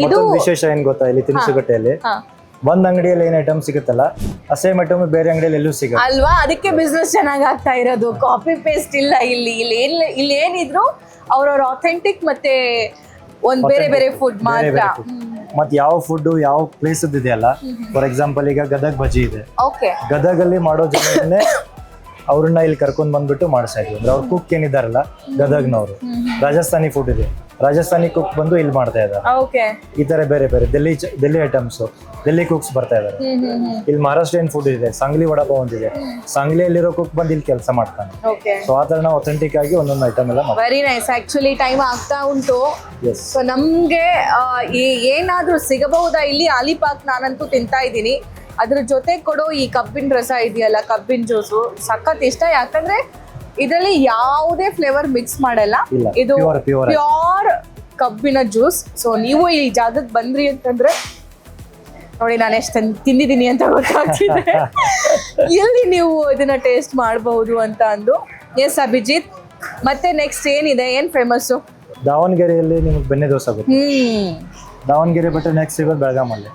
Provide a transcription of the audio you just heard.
ಮತ್ತೊಂದು ವಿಶೇಷ ಏನ್ ಗೊತ್ತಾ ಇಲ್ಲಿ ತಿನಿಸುಗಟ್ಟೆಯಲ್ಲಿ ಒಂದ್ ಅಂಗಡಿಯಲ್ಲಿ ಏನ್ ಐಟಮ್ ಸಿಗುತ್ತಲ್ಲ ಸೇಮ್ ಐಟಮ್ ಬೇರೆ ಅಂಗಡಿಯಲ್ಲಿ ಎಲ್ಲೂ ಸಿಗಲ್ಲ ಅಲ್ವಾ, ಅದಕ್ಕೆ ಬಿಸ್ನೆಸ್ ಚೆನ್ನಾಗ್ ಆಗ್ತಾ ಇರೋದು. ಕಾಪಿ ಪೇಸ್ಟ್ ಇಲ್ಲ ಇಲ್ಲಿ ಏನಿದ್ರು ಅವ್ರವ್ರ ಅಥೆಂಟಿಕ್ ಮತ್ತೆ ಒಂದ್ ಬೇರೆ ಬೇರೆ ಫುಡ್ ಮಾತ್ರ. ಮತ್ ಯಾವ ಫುಡ್ ಯಾವ ಪ್ಲೇಸ್ ಇದೆಯಲ್ಲ, ಫಾರ್ ಎಕ್ಸಾಂಪಲ್ ಈಗ ಗದಗ್ ಬಜ್ಜಿ ಇದೆ, ಓಕೆ, ಗದಗಲ್ಲಿ ಮಾಡೋ ಜನರನ್ನೇ ಅವ್ರನ್ನ ಇಲ್ಲಿ ಕರ್ಕೊಂಡ್ ಬಂದ್ಬಿಟ್ಟು ಮಾಡ್ತಾ ಇದ್ವಿ. ಅಂದ್ರೆ ಅವ್ರ ಕುಕ್ ಏನಿದಾರಲ್ಲ ಗದಗ್ನವ್ರು, ರಾಜಸ್ಥಾನಿ ಫುಡ್ ಇದೆ, ರಾಜಸ್ಥಾನಿ ಕುಕ್ ಬಂದು ಇಲ್ಲಿ ಮಾಡ್ತಾ ಇದ್ದಾರೆ. ಓಕೆ, ಈ ತರ ಬೇರೆ ಬೇರೆ ಡೆಲ್ಲಿ ಐಟಮ್ಸ್, ಡೆಲ್ಲಿ ಕುಕ್ಸ್ ಬರ್ತಾ ಇದಾರೆ. ಇಲ್ಲಿ ಮಹಾರಾಷ್ಟ್ರಿಯನ್ ಫುಡ್ ಇದೆ, ಸಾಂಗ್ಲಿ ವಡಾಪಾವ್ ಅಂತಿದೆ, ಸಾಂಗ್ಲಿಯಲ್ಲಿರೋ ಕುಕ್ ಬಂದು ಇಲ್ಲಿ ಕೆಲಸ ಮಾಡ್ತಾನೆ. ಓಕೆ, ಸೊ ಆ ತರ ನಾವು ಅಥೆಂಟಿಕ್ ಆಗಿ ಒಂದೊಂದು ಐಟಮ್ ಎಲ್ಲ ಮಾಡ್ತೀವಿ. Very nice. ಆಕ್ಚುಲಿ ಟೈಮ್ ಆಗ್ತಾ ಉಂಟು. ಎಸ್, ಸೊ ನಮ್ಗೆ ಏನಾದ್ರೂ ಸಿಗಬಹುದಾ ಇಲ್ಲಿ? ಆಲಿಪಾಕ್ ನಾನಂತೂ ತಿಂತಾ ಇದ್ದೀನಿ. ಅದ್ರ ಜೊತೆ ಕೊಡೋ ಈ ಕಬ್ಬಿನ ರಸ ಇದೆಯಲ್ಲ, ಕಬ್ಬಿನ ಜ್ಯೂಸು ಸಖತ್ ಇಷ್ಟ. ಯಾಕಂದ್ರೆ ಇದರಲ್ಲಿ ಯಾವುದೇ ಫ್ಲೇವರ್ ಮಿಕ್ಸ್ ಮಾಡಲ್ಲ, ಇಲ್ಲ, ಇದು pure ಪ್ಯೂರ್ ಕಬ್ಬಿನ ಜ್ಯೂಸ್. ಸೊ ನೀವು ಈ ಜಾಗಕ್ಕೆ ಬಂದ್ರಿ ಅಂತಂದ್ರೆ ನೋಡಿ, ನಾನು ಎಷ್ಟು ತಿಂದಿದ್ದೀನಿ ಅಂತ ಗೊತ್ತಾಗ್ತಿದೆ ಎಲ್ಲಿ ನೀವು ಇದನ್ನ ಟೇಸ್ಟ್ ಮಾಡಬಹುದು ಅಂತ ಅಂದು. ಎಸ್ ಅಭಿಜಿತ್, ಮತ್ತೆ ನೆಕ್ಸ್ಟ್ ಏನಿದೆ, ಏನ್ ಫೇಮಸ್ಸು? ದಾವಣಗೆರೆಯಲ್ಲಿ ನಿಮ್ಗೆ ಬೆಣ್ಣೆ ದೋಸೆ ಗೊತ್ತು. ದಾವಣಗೆರೆ ಬಿಟ್ಟು ನೆಕ್ಸ್ಟ್ ಸಿಗೋದು ಬೆಳಗಾಮಲ್ಲಿ.